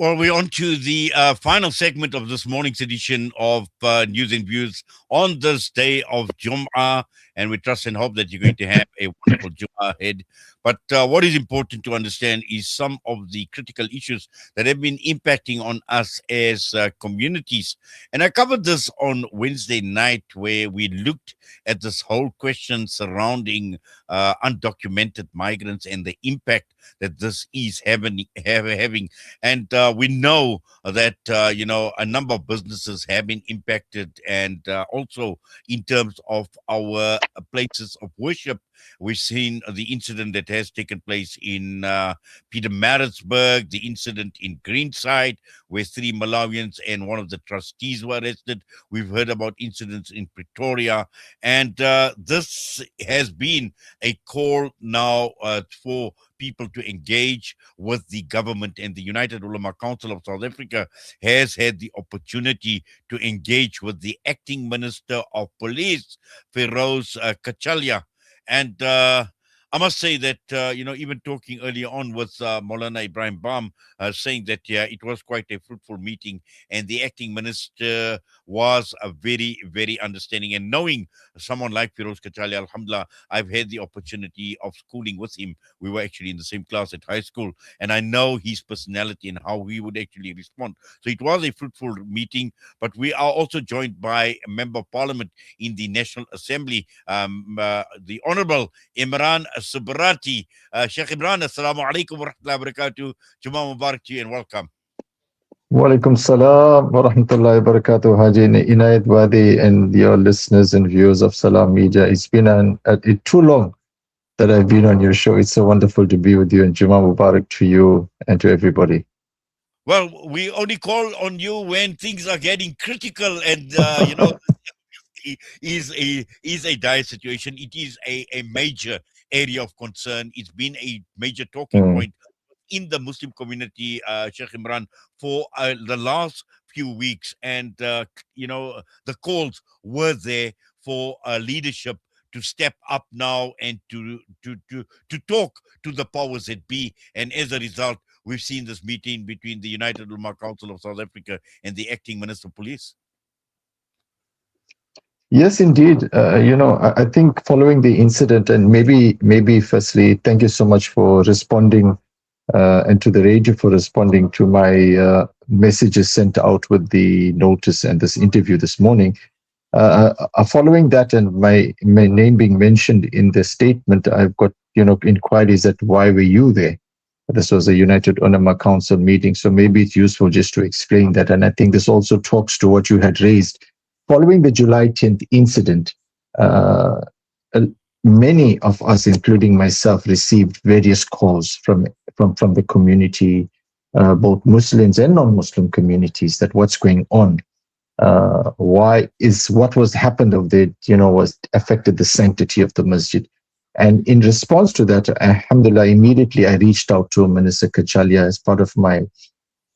Well, we're on to the final segment of this morning's edition of News and Views on this day of Juma, and we trust and hope that you're going to have a wonderful Juma ahead. But what is important to understand is some of the critical issues that have been impacting on us as communities. And I covered this on Wednesday night, where we looked at this whole question surrounding undocumented migrants and the impact that this is having. And we know that, a number of businesses have been impacted. And also in terms of our places of worship, we've seen the incident that has taken place in Pietermaritzburg, the incident in Greenside, where 3 Malawians and one of the trustees were arrested. We've heard about incidents in Pretoria. And this has been a call now for people to engage with the government, and the United Ulama Council of South Africa has had the opportunity to engage with the acting Minister of Police, Feroz Kachalia. And I must say that, even talking earlier on with Maulana Ibrahim Bam, saying that, it was quite a fruitful meeting, and the acting minister was very, very understanding. And knowing someone like Feroz Kachali, alhamdulillah, I've had the opportunity of schooling with him. We were actually in the same class at high school, and I know his personality and how he would actually respond. So it was a fruitful meeting. But we are also joined by a member of parliament in the National Assembly, the Honorable Imraan Subrathie. Sheikh Imraan, assalamu alaikum wa rahmatullahi wa barakatuh. Juma Mubarak to you and welcome. Walaikum salam wa rahmatullahi wa barakatuh, Haji Inayat Wadi, and your listeners and viewers of Salam Media. It's been too long that I've been on your show. It's so wonderful to be with you, and Juma Mubarak to you and to everybody. Well, we only call on you when things are getting critical, and is a dire situation. It is a major area of concern. It's been a major talking point in the Muslim community, Sheikh Imran, for the last few weeks. And, the calls were there for leadership to step up now and to talk to the powers that be. And as a result, we've seen this meeting between the United Ulama Council of South Africa and the acting Minister of Police. Yes, indeed. I think following the incident, and maybe firstly, thank you so much for responding, and to the radio for responding to my messages sent out with the notice and this interview this morning. Following that, and my name being mentioned in the statement, I've got inquiries that why were you there? This was a United Ulama Council meeting, so maybe it's useful just to explain that. And I think this also talks to what you had raised. Following the July 10th incident, many of us, including myself, received various calls from the community, both Muslims and non-Muslim communities, that what's going on, what was happened of it, was affected the sanctity of the masjid. And in response to that, alhamdulillah, immediately I reached out to Minister Kachalia as part of my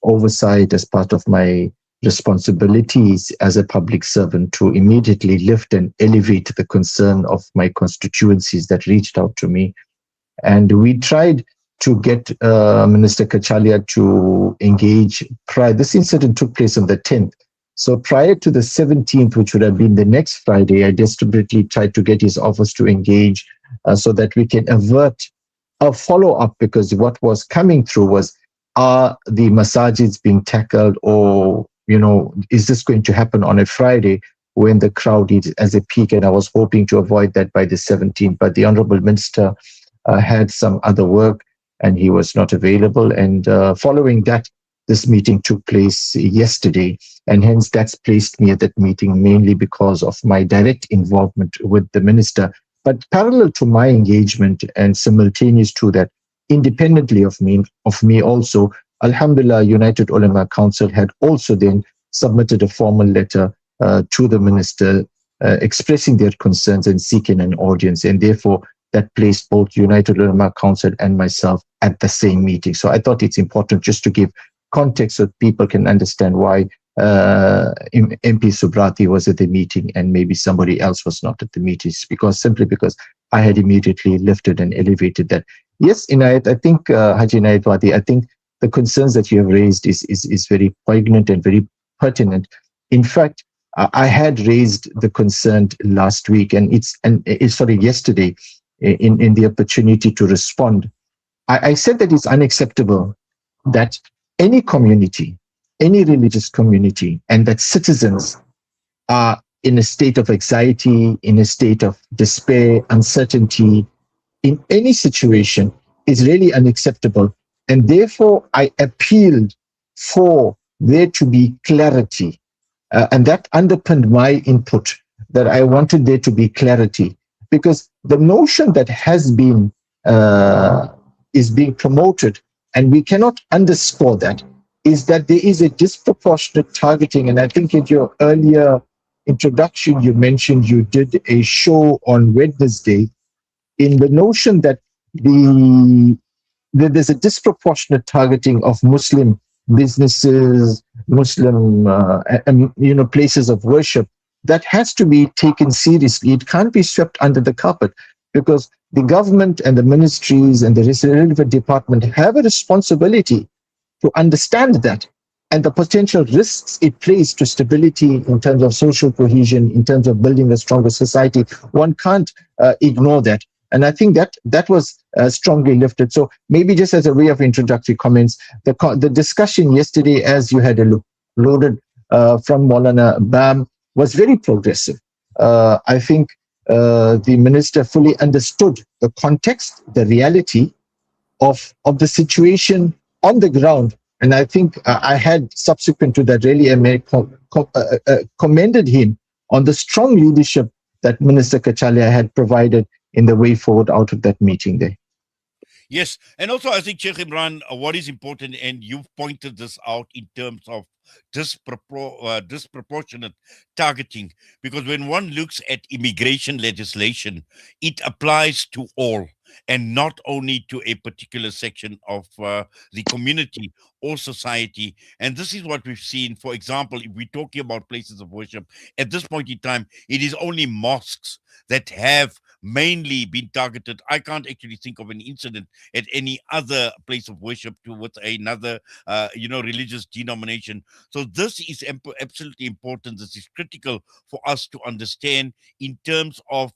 oversight, as part of my responsibilities as a public servant, to immediately lift and elevate the concern of my constituencies that reached out to me. And we tried to get Minister Kachalia to engage prior. This incident took place on the 10th. So prior to the 17th, which would have been the next Friday, I desperately tried to get his office to engage so that we can avert a follow-up, because what was coming through was, are the Masjids being tackled, or is this going to happen on a Friday when the crowd is as a peak? And I was hoping to avoid that by the 17th, but the Honorable Minister had some other work and he was not available. And following that, this meeting took place yesterday, and hence that's placed me at that meeting mainly because of my direct involvement with the minister. But parallel to my engagement and simultaneous to that, independently of me also, alhamdulillah, United Ulama Council had also then submitted a formal letter to the minister expressing their concerns and seeking an audience. And therefore, that placed both United Ulama Council and myself at the same meeting. So I thought it's important just to give context so people can understand why MP Subrathie was at the meeting and maybe somebody else was not at the meetings, simply because I had immediately lifted and elevated that. Yes, Inayat, I think, Haji Inayat Wadi, I think the concerns that you have raised is very poignant and very pertinent. In fact, I had raised the concern last week, and it's sorry, yesterday, in the opportunity to respond. I said that it's unacceptable that any community, any religious community, and that citizens are in a state of anxiety, in a state of despair, uncertainty, in any situation is really unacceptable. And therefore, I appealed for there to be clarity. And that underpinned my input, that I wanted there to be clarity. Because the notion that has been, is being promoted, and we cannot underscore that, is that there is a disproportionate targeting. And I think in your earlier introduction, you mentioned you did a show on Wednesday in the notion that there's a disproportionate targeting of Muslim businesses, Muslim places of worship that has to be taken seriously. It can't be swept under the carpet, because the government and the ministries and the relevant department have a responsibility to understand that and the potential risks it plays to stability in terms of social cohesion, in terms of building a stronger society. One can't ignore that. And I think that was strongly lifted. So maybe just as a way of introductory comments, the discussion yesterday, as you had loaded from Maulana Bam, was very progressive. I think the minister fully understood the context, the reality of the situation on the ground. And I think I had, subsequent to that, really commended him on the strong leadership that Minister Kachalia had provided in the way forward out of that meeting there. Yes, and also I think, Sheikh Imran, what is important, and you've pointed this out in terms of disproportionate targeting, because when one looks at immigration legislation, it applies to all and not only to a particular section of the community or society. And this is what we've seen. For example, if we're talking about places of worship, at this point in time, it is only mosques that have mainly been targeted. I can't actually think of an incident at any other place of worship with another, religious denomination. So this is absolutely important. This is critical for us to understand in terms of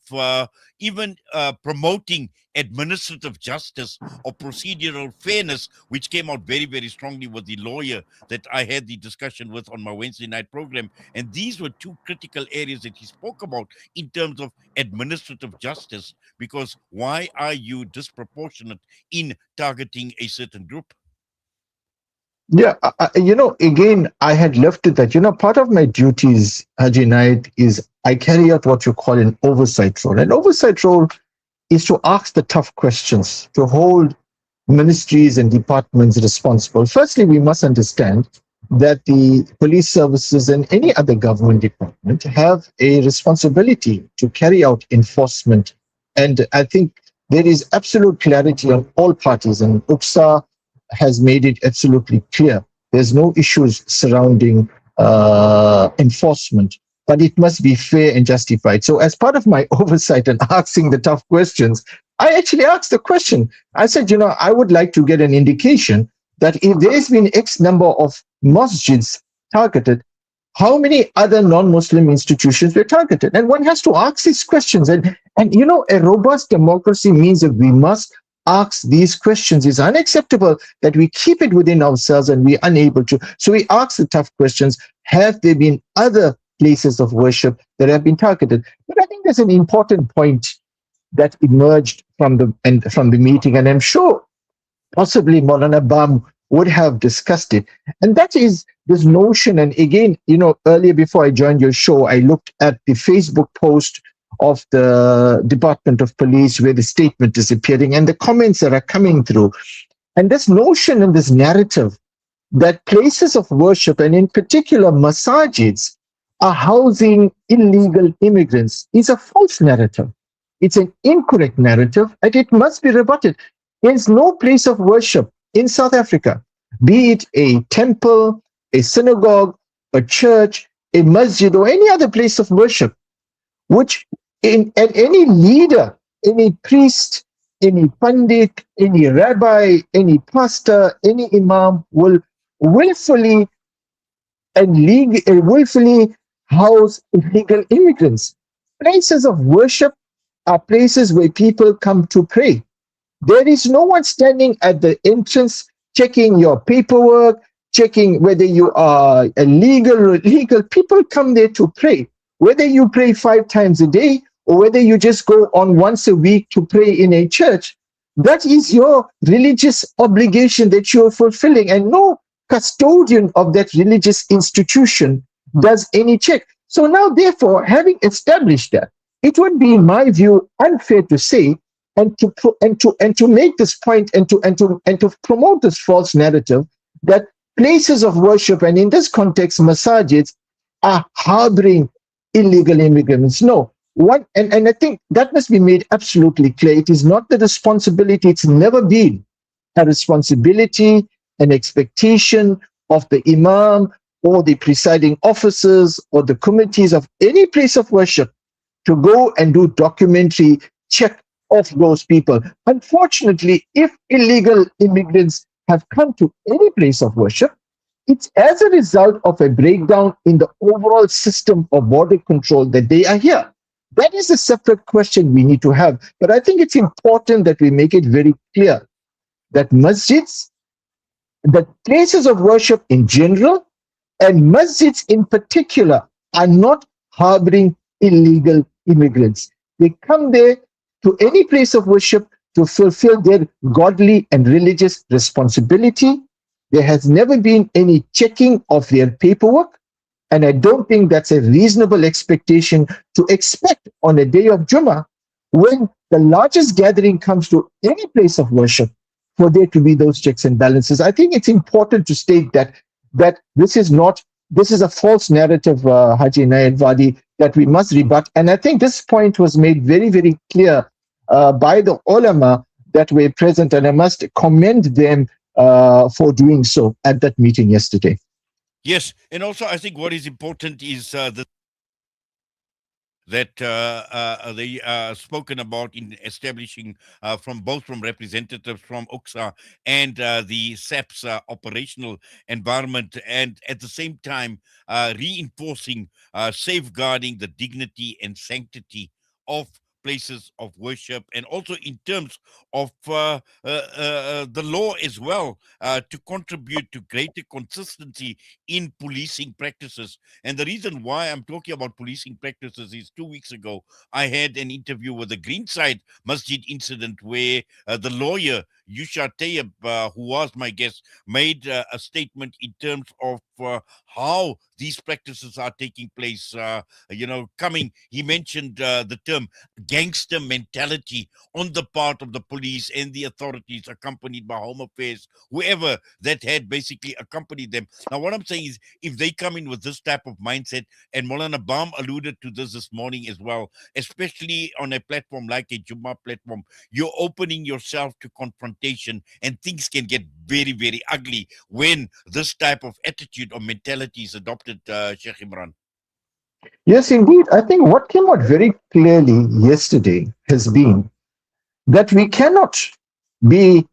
even promoting administrative justice or procedural fairness, which came out very, very strongly with the lawyer that I had the discussion with on my Wednesday night program. And these were two critical areas that he spoke about in terms of administrative justice, because why are you disproportionate in targeting a certain group? Yeah, again, I had left it that, part of my duties, Haji Naid, is I carry out what you call an oversight role. An oversight role is to ask the tough questions, to hold ministries and departments responsible. Firstly, we must understand that the police services and any other government department have a responsibility to carry out enforcement. And I think there is absolute clarity on all parties, and UPSA has made it absolutely clear. There's no issues surrounding enforcement, but it must be fair and justified. So as part of my oversight and asking the tough questions, I actually asked the question. I said, I would like to get an indication that if there's been X number of masjids targeted, how many other non-Muslim institutions were targeted? And one has to ask these questions. And a robust democracy means that we must ask these questions. It's unacceptable that we keep it within ourselves and we're unable to. So we ask the tough questions. Have there been other places of worship that have been targeted? But I think there's an important point that emerged from the meeting, and I'm sure possibly Maulana Bam would have discussed it. And that is this notion. And again, earlier before I joined your show, I looked at the Facebook post of the Department of Police where the statement is appearing and the comments that are coming through. And this notion and this narrative that places of worship, and in particular masjids, are housing illegal immigrants is a false narrative. It's an incorrect narrative, and it must be rebutted. There's no place of worship in South Africa, be it a temple, a synagogue, a church, a masjid, or any other place of worship, which any leader, any priest, any pandit, any rabbi, any pastor, any imam will willfully willfully house illegal immigrants. Places of worship are places where people come to pray. There is no one standing at the entrance checking your paperwork, checking whether you are illegal or illegal. People come there to pray. Whether you pray 5 times a day or whether you just go on once a week to pray in a church, that is your religious obligation that you're fulfilling. And no custodian of that religious institution does any check. So now, therefore, having established that, it would be, in my view, unfair to say and to make this point and to promote this false narrative that places of worship, and in this context masjids, are harboring illegal immigrants. No, and I think that must be made absolutely clear. It is not the responsibility, it's never been a responsibility, an expectation of the imam or the presiding officers or the committees of any place of worship to go and do documentary check of those people. Unfortunately, if illegal immigrants have come to any place of worship, it's as a result of a breakdown in the overall system of border control that they are here. That is a separate question we need to have. But I think it's important that we make it very clear that masjids, the places of worship in general, and masjids in particular, are not harboring illegal immigrants. They come there to any place of worship to fulfill their godly and religious responsibility. There has never been any checking of their paperwork, and I don't think that's a reasonable expectation to expect on a day of Juma, when the largest gathering comes to any place of worship, for there to be those checks and balances. I think it's important to state that this is a false narrative, Haji Nayed Wadi, that we must rebut. And I think this point was made very, very clear by the ulama that were present, and I must commend them for doing so at that meeting yesterday. Yes, and also I think what is important is that they spoken about in establishing from representatives from UXA and the SAP's operational environment, and at the same time reinforcing, safeguarding the dignity and sanctity of places of worship, and also in terms of the law as well, to contribute to greater consistency in policing practices. And the reason why I'm talking about policing practices is 2 weeks ago, I had an interview with the Greenside Masjid incident where the lawyer, Yusha Tayyib, who was my guest, made a statement in terms of how these practices are taking place. He mentioned the term gangster mentality on the part of the police and the authorities, accompanied by Home Affairs, whoever that had basically accompanied them. Now, what I'm saying is, if they come in with this type of mindset, and Maulana Bam alluded to this morning as well, especially on a platform like a Juma platform, you're opening yourself to confrontation, and things can get very, very ugly when this type of attitude or mentality is adopted, Sheikh Imran. Yes, indeed. I think what came out very clearly yesterday has been that we cannot be,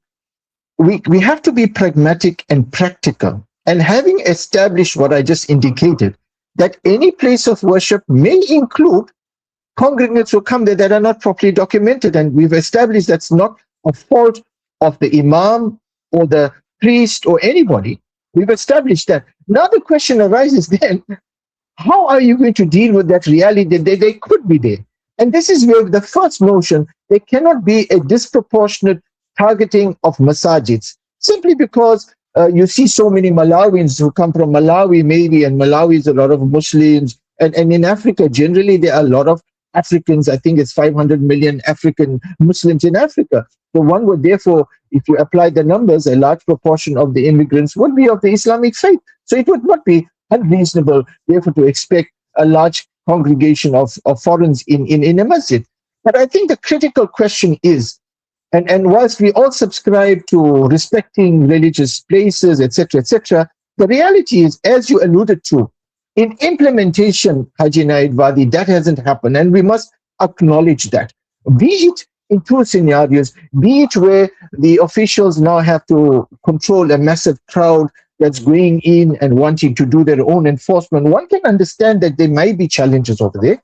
we have to be pragmatic and practical. And having established what I just indicated, that any place of worship may include congregants who come there that are not properly documented. And we've established that's not a fault of the imam or the priest or anybody. We've established that. Now the question arises then, how are you going to deal with that reality that they could be there? And this is where the first notion, there cannot be a disproportionate targeting of masajids, simply because you see so many Malawians who come from Malawi, maybe, and Malawi is a lot of Muslims. And in Africa, generally, there are a lot of Africans. I think it's 500 million African Muslims in Africa. So one would therefore, if you apply the numbers, a large proportion of the immigrants would be of the Islamic faith. So it would not be unreasonable, therefore, to expect a large congregation of foreigners in a masjid. But I think the critical question is, and whilst we all subscribe to respecting religious places, etc., the reality is, as you alluded to, in implementation, Haji Naid Wadi, that hasn't happened, and we must acknowledge that. Be it in two scenarios, be it where the officials now have to control a massive crowd that's going in and wanting to do their own enforcement. One can understand that there may be challenges over there.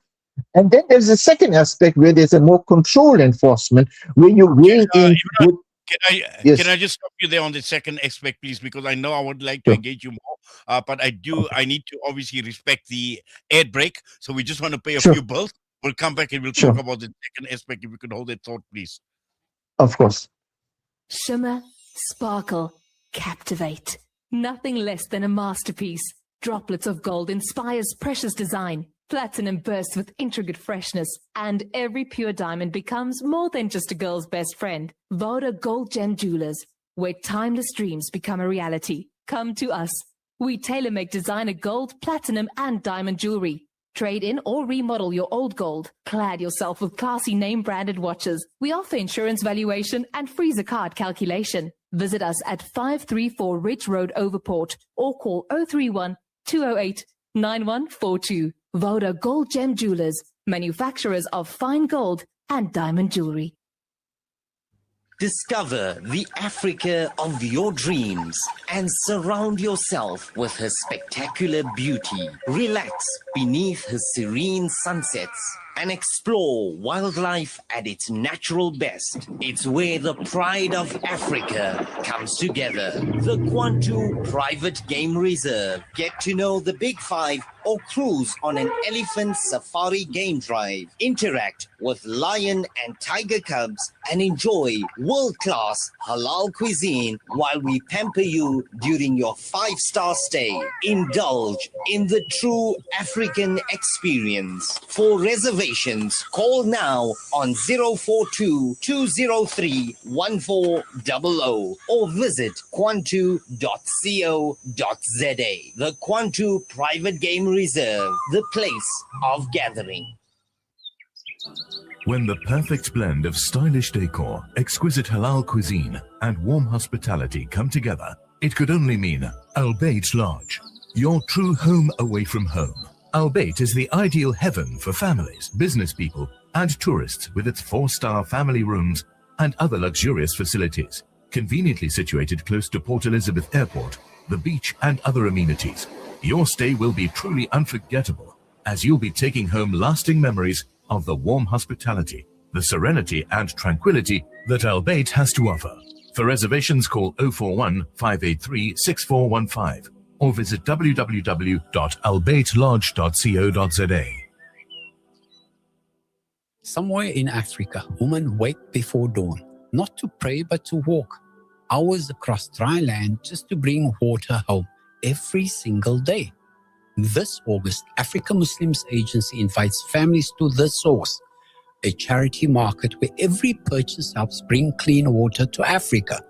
And then there's a second aspect where there's a more controlled enforcement, where you're going in Imran, with, can I yes, just stop you there on the second aspect, please? Because I know I would like to sure, engage you more, but okay, I need to obviously respect the ad break. So we just want to pay a few sure, bills. We'll come back and we'll talk sure, about the second aspect. If you could hold that thought, please. of course. Shimmer, sparkle, captivate. Nothing less than a masterpiece. Droplets of gold inspires precious design. Platinum bursts with intricate freshness, and every pure diamond becomes more than just a girl's best friend. Voda Gold Gem Jewelers, where timeless dreams become a reality. Come to us. We tailor-make designer gold, platinum, and diamond jewelry. Trade in or remodel your old gold. Clad yourself with classy name-branded watches. We offer insurance valuation and free zakat calculation. Visit us at 534 Ridge Road, Overport, or call 031 208 9142. Voda Gold Gem Jewelers, manufacturers of fine gold and diamond jewelry. Discover the Africa of your dreams and surround yourself with her spectacular beauty. Relax beneath her serene sunsets and explore wildlife at its natural best. It's where the pride of Africa comes together. The Kwantu Private Game Reserve. Get to know the Big Five or cruise on an elephant safari game drive. Interact with lion and tiger cubs and enjoy world-class halal cuisine while we pamper you during your 5-star stay. Indulge in the true African experience. For reservations, call now on 042 203 1400 or visit kwantu.co.za. The Kwantu Private Game Reserve, the place of gathering. When the perfect blend of stylish decor, exquisite halal cuisine, and warm hospitality come together, it could only mean Al Bayt Lodge, your true home away from home. Al Bayt is the ideal heaven for families, business people, and tourists with its 4-star family rooms and other luxurious facilities, conveniently situated close to Port Elizabeth Airport, the beach, and other amenities. Your stay will be truly unforgettable, as you'll be taking home lasting memories of the warm hospitality, the serenity and tranquility that Al Bayt has to offer. For reservations, call 041 583 6415 or visit www.albaytlodge.co.za. Somewhere in Africa, women wake before dawn, not to pray but to walk, hours across dry land just to bring water home every single day. This August, Africa Muslims Agency invites families to The Source, a charity market where every purchase helps bring clean water to Africa.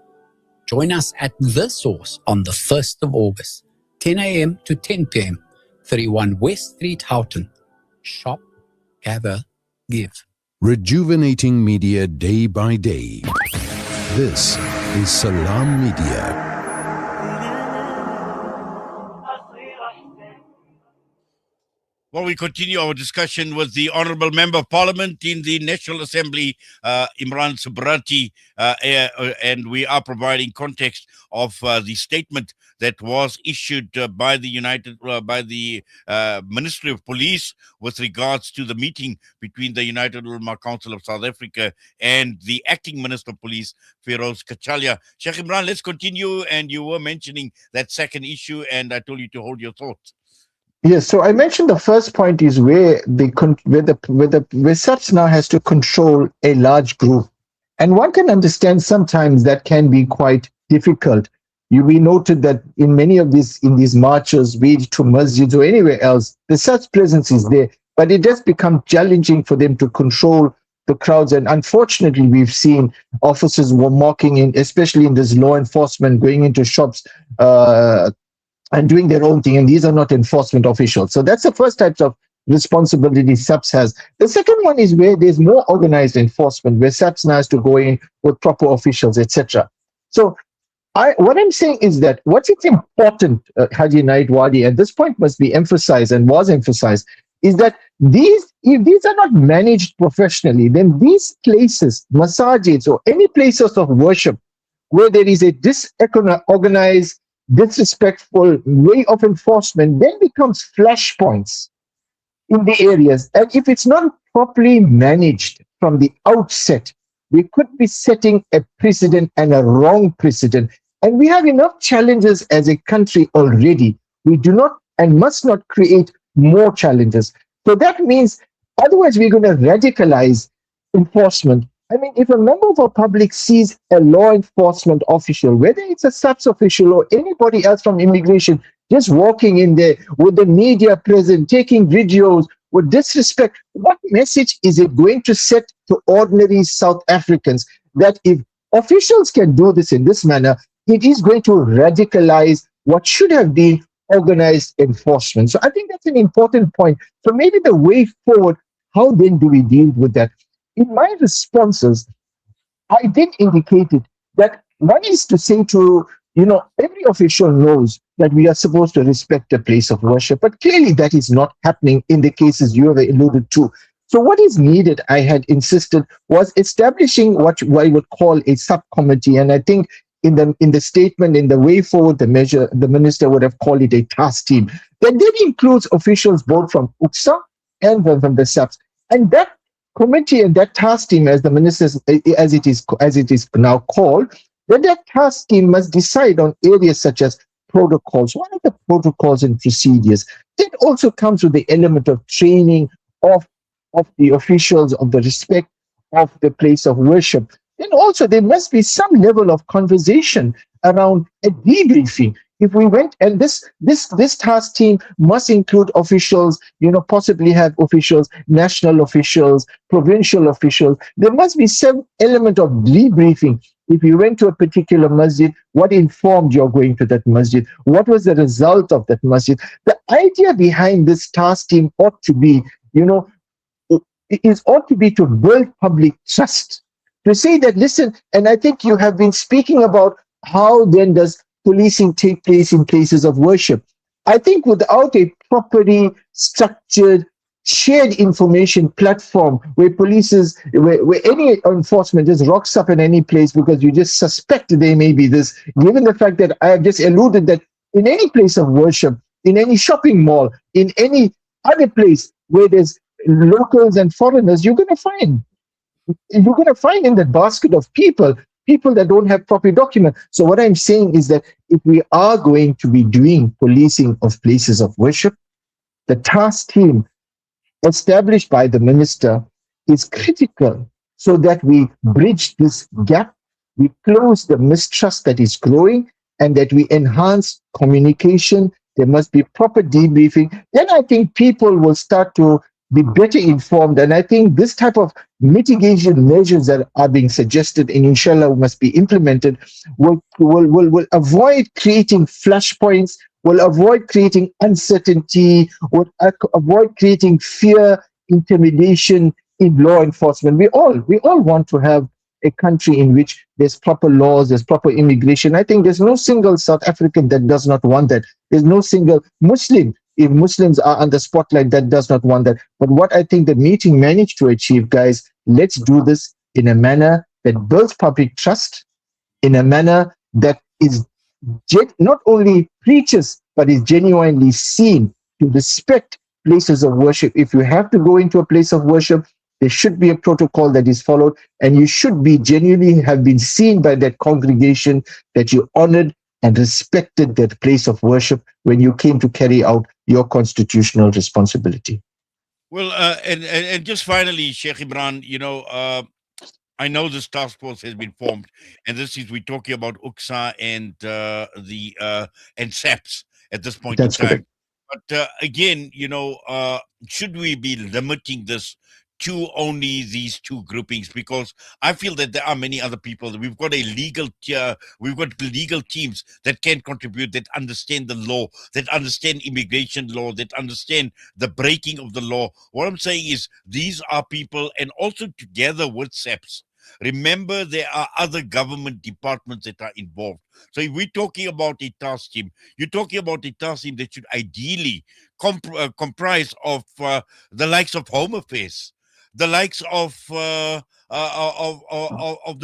Join us at The Source on the 1st of August, 10 a.m. to 10 p.m., 31 West Street, Houghton. Shop, gather, give. Rejuvenating media day by day. This is Salam Media. Well, we continue our discussion with the Honourable Member of Parliament in the National Assembly, Imraan Subrathie, and we are providing context of the statement that was issued by the Ministry of Police with regards to the meeting between the United Ulama Council of South Africa and the Acting Minister of Police, Feroz Kachalia. Sheikh Imran, let's continue. And you were mentioning that second issue, and I told you to hold your thoughts. Yes, so I mentioned the first point is where SAPS now has to control a large group, and one can understand sometimes that can be quite difficult. We noted that in many of these marches, be it to masjids or anywhere else, the SAPS presence is there, but it does become challenging for them to control the crowds. And unfortunately, we've seen officers were mocking in, especially in this law enforcement, going into shops and doing their own thing, and these are not enforcement officials. So that's the first type of responsibility SAPS has. The second one is where there's more organized enforcement, where SAPS now has to go in with proper officials, etc. So what I'm saying is that what's important, Haji Naid Wadi, and this point must be emphasized and was emphasized, is that if these are not managed professionally, then these places, masjids or any places of worship where there is a disorganized, disrespectful way of enforcement, then becomes flashpoints in the areas. And if it's not properly managed from the outset, we could be setting a precedent and a wrong precedent. And we have enough challenges as a country already. We do not and must not create more challenges. So that means, otherwise, we're going to radicalize enforcement. I mean, if a member of our public sees a law enforcement official, whether it's a SAPS official or anybody else from immigration, just walking in there with the media present, taking videos with disrespect, what message is it going to set to ordinary South Africans that if officials can do this in this manner, it is going to radicalize what should have been organized enforcement? So I think that's an important point. So maybe the way forward, how then do we deal with that? In my responses, I did indicate it that one is to say to, every official knows that we are supposed to respect a place of worship, but clearly that is not happening in the cases you have alluded to. So what is needed, I had insisted, was establishing what I would call a subcommittee. And I think in the statement, in the way forward, the minister would have called it a task team. That then includes officials both from UCSA and from the SAPS. And that committee and that task team, as the minister, as it is now called, that task team must decide on areas such as protocols. What are the protocols and procedures? That also comes with the element of training of the officials, of the respect of the place of worship. Then also there must be some level of conversation around a debriefing. If we went, and this task team must include officials, possibly have officials, national officials, provincial officials. There must be some element of debriefing. If you went to a particular masjid, what informed your going to that masjid? What was the result of that masjid? The idea behind this task team ought to be, ought to be to build public trust. To say that, listen, and I think you have been speaking about how then does policing take place in places of worship. I think without a properly structured, shared information platform where where any enforcement just rocks up in any place because you just suspect there may be this, given the fact that I have just alluded that in any place of worship, in any shopping mall, in any other place where there's locals and foreigners, you're going to find in that basket of people that don't have proper documents. So what I'm saying is that if we are going to be doing policing of places of worship, the task team established by the minister is critical so that we bridge this gap, we close the mistrust that is growing, and that we enhance communication. There must be proper debriefing. Then I think people will start to be better informed. And I think this type of mitigation measures that are being suggested and inshallah must be implemented will avoid creating flashpoints, will avoid creating uncertainty, will avoid creating fear, intimidation in law enforcement. We all want to have a country in which there's proper laws, there's proper immigration. I think there's no single South African that does not want that. There's no single Muslim, if Muslims are under spotlight, that does not want that. But what I think the meeting managed to achieve, guys, let's do this in a manner that builds public trust, in a manner that is not only preaches, but is genuinely seen to respect places of worship. If you have to go into a place of worship, there should be a protocol that is followed, and you should be genuinely have been seen by that congregation that you honored and respected that place of worship when you came to carry out your constitutional responsibility. Well, and just finally, Sheikh Imran, I know this task force has been formed, and this is we're talking about UCSA and and SAPS at this point That's in time. correct. But again, should we be limiting this to only these two groupings? Because I feel that there are many other people. We've got legal teams that can contribute, that understand the law, that understand immigration law, that understand the breaking of the law. What I'm saying is these are people, and also together with SAPS, Remember, there are other government departments that are involved. So if we're talking about a task team, you're talking about a task team that should ideally comprise of the likes of Home Affairs, the likes of the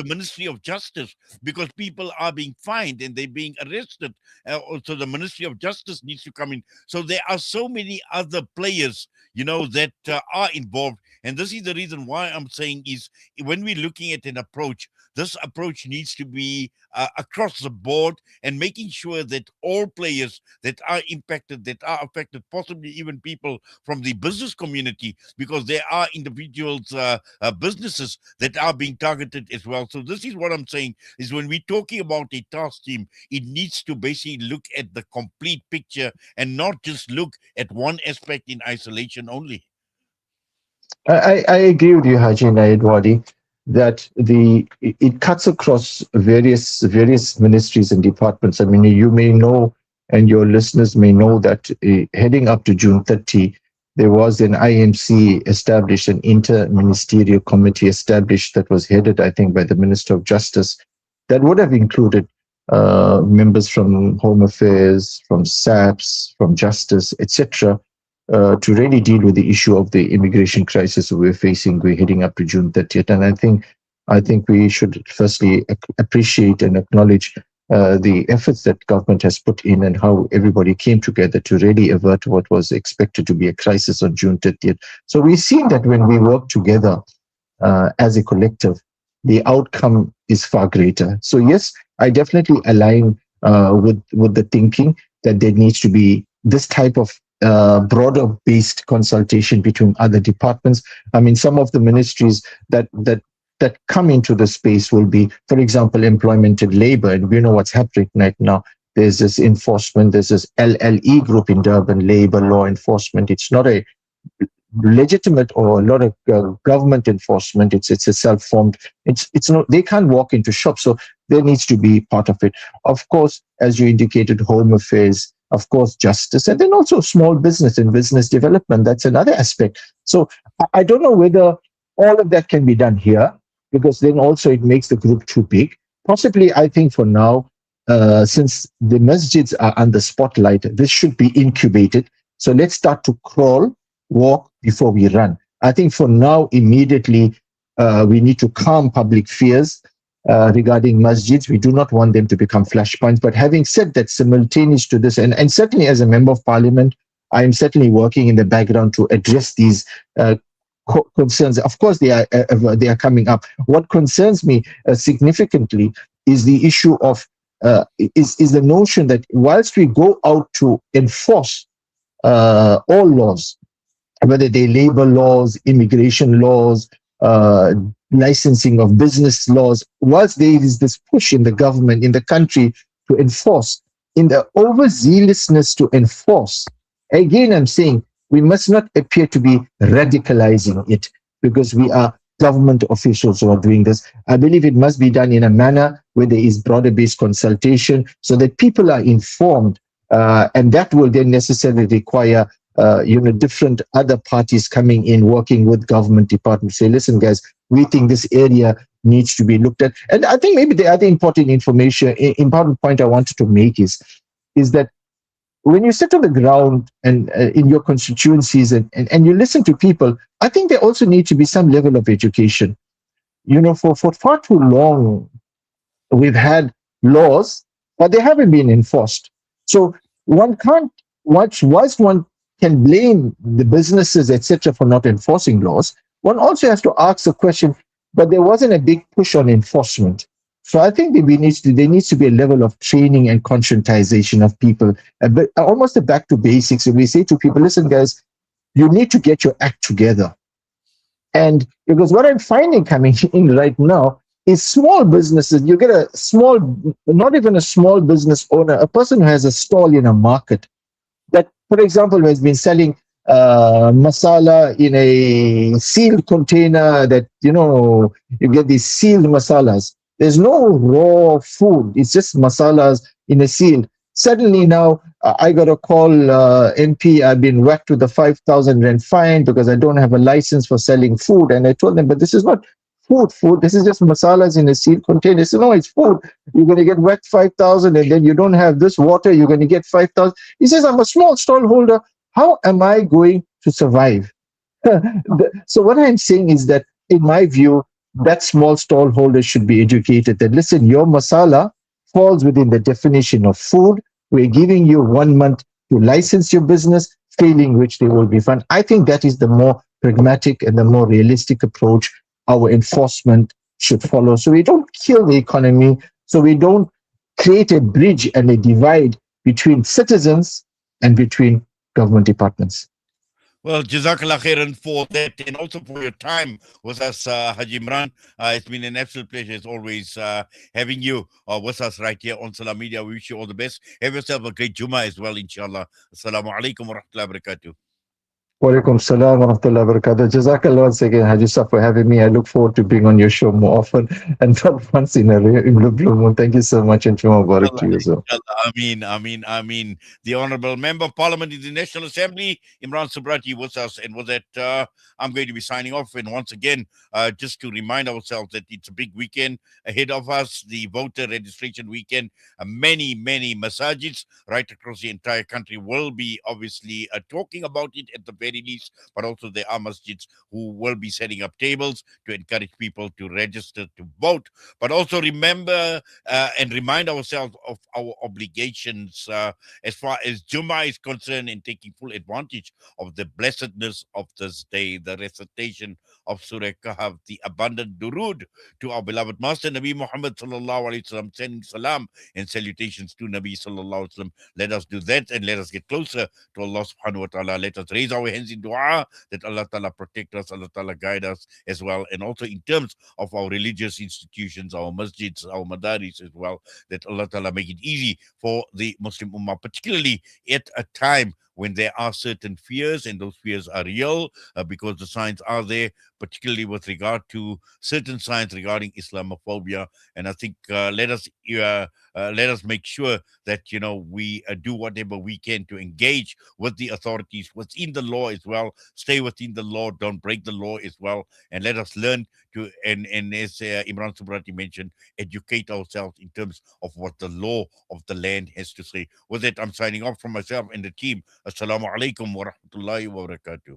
Ministry of Justice, because people are being fined and they're being arrested. Also, the Ministry of Justice needs to come in. So there are so many other players, that are involved. And this is the reason why I'm saying is when we're looking at an approach, this approach needs to be across the board and making sure that all players that are impacted, that are affected, possibly even people from the business community, because there are individuals, businesses that are being targeted as well. So this is what I'm saying is when we're talking about a task team, it needs to basically look at the complete picture and not just look at one aspect in isolation only. I agree with you, Haji Naidwadi, that it cuts across various ministries and departments. I mean, you may know, and your listeners may know that heading up to June 30, there was an IMC established, an inter-ministerial committee established that was headed, I think, by the Minister of Justice, that would have included members from Home Affairs, from SAPS, from Justice, etc., to really deal with the issue of the immigration crisis we're facing. We're heading up to June 30th, and I think we should firstly appreciate and acknowledge the efforts that government has put in and how everybody came together to really avert what was expected to be a crisis on June 30th. So we've seen that when we work together as a collective, the outcome is far greater. So yes, I definitely align with the thinking that there needs to be this type of broader based consultation between other departments. I mean, some of the ministries that come into the space will be, for example, employment and labor, and we know what's happening right now. There's this enforcement, there's this LLE group in Durban, labor law enforcement. It's not a legitimate or a lot of government enforcement. It's a self-formed. It's not. They can't walk into shops, so there needs to be part of it. Of course, as you indicated, Home Affairs, of course, justice, and then also small business and business development. That's another aspect. So I don't know whether all of that can be done here, because then also it makes the group too big. Possibly, I think for now, since the masjids are under spotlight, this should be incubated. So let's start to crawl, walk before we run. I think for now, immediately, we need to calm public fears regarding masjids. We do not want them to become flashpoints. But having said that, simultaneous to this, and certainly as a member of parliament, I am certainly working in the background to address these concerns. Of course, they are coming up. What concerns me significantly is the issue of is the notion that whilst we go out to enforce all laws, whether they labor laws, immigration laws, licensing of business laws, whilst there is this push in the government, in the country to enforce, in the overzealousness to enforce, again, I'm saying we must not appear to be radicalizing it because we are government officials who are doing this. I believe it must be done in a manner where there is broader-based consultation so that people are informed, and that will then necessarily require different other parties coming in, working with government departments, say, listen, guys, we think this area needs to be looked at. And I think maybe the other important point I wanted to make is that when you sit on the ground and in your constituencies and you listen to people, I think there also needs to be some level of education. For far too long, we've had laws, but they haven't been enforced. So one can't, whilst one can blame the businesses, etc., for not enforcing laws, one also has to ask the question, but there wasn't a big push on enforcement. So I think there needs to be a level of training and conscientization of people, almost a back to basics. And we say to people, listen, guys, you need to get your act together. And because what I'm finding coming in right now is small businesses. You get not even a small business owner, a person who has a stall in a market that, for example, has been selling masala in a sealed container that, you get these sealed masalas. There's no raw food. It's just masalas in a seal. Suddenly now, I got a call, MP, I've been whacked with a 5,000 rand fine because I don't have a license for selling food. And I told them, but this is not food. This is just masalas in a sealed container. So no, it's food. You're going to get wet 5,000, and then you don't have this water. You're going to get 5,000. He says, I'm a small stallholder. How am I going to survive? So what I'm saying is that, in my view, that small stallholder should be educated that, listen, your masala falls within the definition of food. We're giving you 1 month to license your business, failing which they will be fined. I think that is the more pragmatic and the more realistic approach our enforcement should follow. So we don't kill the economy, so we don't create a bridge and a divide between citizens and between government departments. Well, Jazakallah khairan for that, and also for your time with us, Haji Imran. It's been an absolute pleasure, as always, having you with us right here on Salam Media. We wish you all the best. Have yourself a great Juma as well, inshallah. Assalamu alaikum wa rahmatullahi wa barakatuh. Wa alaikum salam wa rahmatullahi wa barakatuh. Jazakallah once again, Haji Saf, for having me. I look forward to being on your show more often and not once in a blue moon. Thank you so much, and Juma Mubarak to you as well. Ameen. The Honorable Member of Parliament in the National Assembly, Imraan Subrathie, with us. And with that, I'm going to be signing off. And once again, just to remind ourselves that it's a big weekend ahead of us, the voter registration weekend. Many masjids right across the entire country will be obviously talking about it at the very least, but also there are masjids who will be setting up tables to encourage people to register to vote. But also remember and remind ourselves of our obligations as far as Juma is concerned, in taking full advantage of the blessedness of this day, the recitation of Surah Kahf, the abundant durood to our beloved Master Nabi Muhammad sallallahu alaihi wasallam, sending salam and salutations to Nabi sallallahu alaihi wasallam. Let us do that, and let us get closer to Allah subhanahu wa ta'ala. Let us raise our hands in dua that Allah ta'ala protect us, Allah ta'ala guide us as well. And also in terms of our religious institutions, our masjids, our madaris as well, that Allah ta'ala make it easy for the Muslim Ummah, particularly at a time when there are certain fears, and those fears are real because the signs are there, particularly with regard to certain signs regarding Islamophobia. And I think let us make sure that we do whatever we can to engage with the authorities within the law as well. Stay within the law, don't break the law as well, and let us learn to and as Imraan Subrathie mentioned, educate ourselves in terms of what the law of the land has to say. With that, I'm signing off from myself and the team. Assalamu alaikum wa rahmatullahi wa barakatuh.